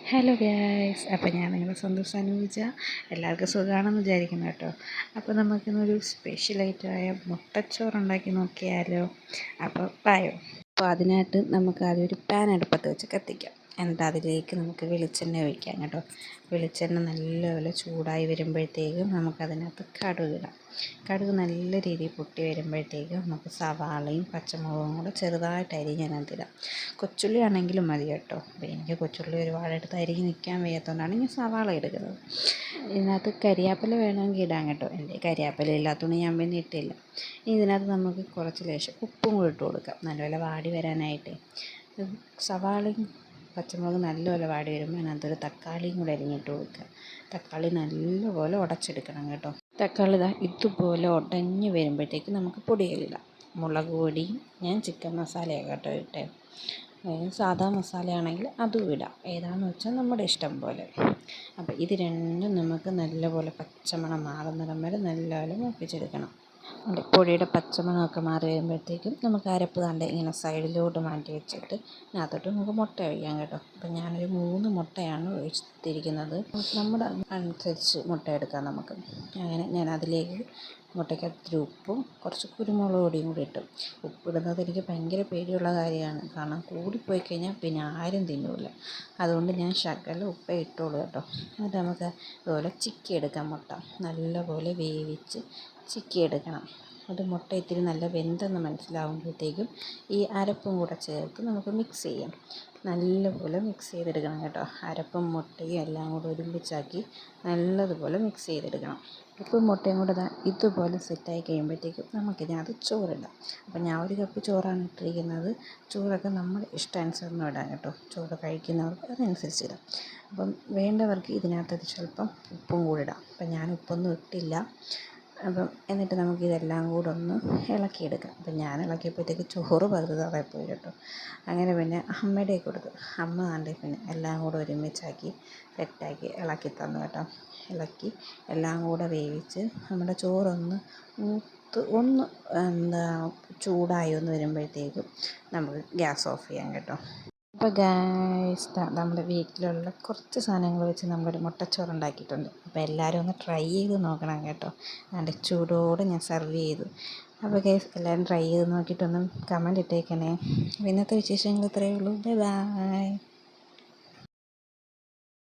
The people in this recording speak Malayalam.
ഹലോ ഗൈസ്, അപ്പോൾ ഞാൻ നിങ്ങളുടെ സ്വന്തം സനൂജ. എല്ലാവർക്കും സുഖമാണെന്ന് വിചാരിക്കുന്നു കേട്ടോ. അപ്പോൾ നമുക്കിന്നൊരു സ്പെഷ്യലായിട്ടായ മുട്ടച്ചോറ് ഉണ്ടാക്കി നോക്കിയാലോ. അപ്പോൾ പായോ. അപ്പോൾ അതിനായിട്ട് നമുക്ക് ആദ്യം ഒരു പാൻ അടുപ്പത്ത് വെച്ച് കത്തിക്കാം. എന്നിട്ട് അതിലേക്ക് നമുക്ക് വെളിച്ചെണ്ണ ഒഴിക്കാം കേട്ടോ. വെളിച്ചെണ്ണ നല്ലപോലെ ചൂടായി വരുമ്പോഴത്തേക്കും നമുക്കതിനകത്ത് കടുകിടാം. കടുക് നല്ല രീതിയിൽ പൊട്ടി വരുമ്പോഴത്തേക്കും നമുക്ക് സവാളയും പച്ചമുളകും കൂടെ ചെറുതായിട്ട് അരിഞ്ഞതിനകത്തിടാം. കൊച്ചുള്ളി ആണെങ്കിലും മതി കേട്ടോ. അപ്പോൾ എനിക്ക് കൊച്ചുള്ളി ഒരുപാടെടുത്ത് അരിഞ്ഞ് നിൽക്കാൻ വയ്യാത്തതുകൊണ്ടാണ് ഞാൻ സവാള എടുക്കുന്നത്. ഇതിനകത്ത് കരിയാപ്പില വേണമെങ്കിൽ ഇടാം കേട്ടോ. എൻ്റെ കരിയാപ്പില ഇല്ലാത്തതുകൊണ്ട് ഞാൻ പിന്നെ ഇട്ടില്ല. ഇതിനകത്ത് നമുക്ക് കുറച്ച് ലേശം ഉപ്പും കൂടി ഇട്ട് കൊടുക്കാം, നല്ലപോലെ വാടി വരാനായിട്ട്. സവാളയും പച്ചമുളക് നല്ലപോലെ വാടി വരുമ്പോൾ അതിനകത്തൊരു തക്കാളിയും കൂടെ അരിഞ്ഞിട്ട് കൊടുക്കുക. തക്കാളി നല്ലപോലെ ഉടച്ചെടുക്കണം കേട്ടോ. തക്കാളി ഇതുപോലെ ഉടഞ്ഞ് വരുമ്പോഴത്തേക്ക് നമുക്ക് പൊടികളിടാം. മുളക് പൊടി, ഞാൻ ചിക്കൻ മസാലയാണ് കേട്ടോ ഇട്ടേ. സാധാ മസാലയാണെങ്കിൽ അതും ഇടാം, ഏതാണെന്ന് വെച്ചാൽ നമ്മുടെ ഇഷ്ടം പോലെ. അപ്പോൾ ഇത് രണ്ടും നമുക്ക് നല്ലപോലെ പച്ചമണം മാറുന്നിടം വരെ നല്ലപോലെ മൂപ്പിച്ചെടുക്കണം. പൊടിയുടെ പച്ചമണമൊക്കെ മാറി വരുമ്പോഴത്തേക്കും നമുക്ക് അരപ്പ് കണ്ട് ഇങ്ങനെ സൈഡിലോട്ട് മാറ്റി വെച്ചിട്ട് അതിനകത്തോട്ട് നമുക്ക് മുട്ട ഒഴിക്കാം കേട്ടോ. അപ്പം ഞാനൊരു 3 മുട്ടയാണ് ഒഴിച്ചിരിക്കുന്നത്. നമ്മുടെ അനുസരിച്ച് മുട്ട എടുക്കാം നമുക്ക്. അങ്ങനെ ഞാൻ അതിലേക്ക് മുട്ടയ്ക്കകത്ത് ഉപ്പും കുറച്ച് കുരുമുളക് പൊടിയും കൂടി ഇട്ടു. ഉപ്പിടുന്നത് എനിക്ക് ഭയങ്കര പേടിയുള്ള കാര്യമാണ്, കാരണം കൂടിപ്പോയി കഴിഞ്ഞാൽ പിന്നെ ആരും തിന്നില്ല. അതുകൊണ്ട് ഞാൻ ശകലം ഉപ്പേ ഇട്ടോളൂ കേട്ടോ. എന്നിട്ട് നമുക്ക് ഇതുപോലെ ചിക്കി എടുക്കാം. മുട്ട നല്ലപോലെ വേവിച്ച് ചിക്കിയെടുക്കണം. അത് മുട്ട ഇത്തിരി നല്ല വെന്തെന്ന് മനസ്സിലാവുമ്പോഴത്തേക്കും ഈ അരപ്പും കൂടെ ചേർത്ത് നമുക്ക് മിക്സ് ചെയ്യാം. നല്ലപോലെ മിക്സ് ചെയ്തെടുക്കണം കേട്ടോ. അരപ്പും മുട്ടയും എല്ലാം കൂടെ ഒരുമിച്ചാക്കി നല്ലതുപോലെ മിക്സ് ചെയ്തെടുക്കണം. ഉപ്പും മുട്ടയും കൂടെ ഇതുപോലെ സെറ്റായി കഴിയുമ്പോഴത്തേക്കും നമുക്കിതിനകത്ത് ചോറിടാം. അപ്പം ഞാൻ 1 കപ്പ് ചോറാണ് ഇട്ടിരിക്കുന്നത്. ചോറൊക്കെ നമ്മുടെ ഇഷ്ടാനുസരണം ഇടാം കേട്ടോ. ചോറ് കഴിക്കുന്നവർക്ക് അതനുസരിച്ച് ഇടാം. അപ്പം വേണ്ടവർക്ക് ഇതിനകത്ത് സ്വല്പം ഉപ്പും കൂടി ഇടാം. അപ്പം ഞാൻ ഉപ്പൊന്നും ഇട്ടില്ല. അപ്പം എന്നിട്ട് നമുക്കിതെല്ലാം കൂടെ ഒന്ന് ഇളക്കിയെടുക്കാം. അപ്പം ഞാൻ ഇളക്കിയപ്പോഴത്തേക്ക് ചോറ് പകുതി തറയിപ്പോയി കേട്ടോ. അങ്ങനെ പിന്നെ അമ്മയുടെ കൊടുത്തു. അമ്മ കണ്ടേ പിന്നെ എല്ലാം കൂടെ ഒരുമിച്ചാക്കി സെറ്റാക്കി ഇളക്കി തന്നു കേട്ടോ. ഇളക്കി എല്ലാം കൂടെ വേവിച്ച് നമ്മുടെ ചോറൊന്ന് ഒന്ന് ചൂടായി ഒന്ന് വരുമ്പോഴത്തേക്കും നമുക്ക് ഗ്യാസ് ഓഫ് ചെയ്യാം കേട്ടോ. അപ്പോൾ ഗൈസ്, നമ്മുടെ വീട്ടിലുള്ള കുറച്ച് സാധനങ്ങൾ വെച്ച് നമ്മളൊരു മുട്ടച്ചോറ് ഉണ്ടാക്കിയിട്ടുണ്ട്. അപ്പോൾ എല്ലാവരും ഒന്ന് ട്രൈ ചെയ്ത് നോക്കണം കേട്ടോ. അതിൻ്റെ ചൂടോടെ ഞാൻ സെർവ് ചെയ്തു. അപ്പോൾ ഗൈസ്, എല്ലാവരും ട്രൈ ചെയ്ത് നോക്കിയിട്ടൊന്നും കമൻറ്റ് ഇട്ടേക്കണേ. ഇന്നത്തെ വിശേഷങ്ങൾ ഇത്രയേ ഉള്ളൂ. Bye bye.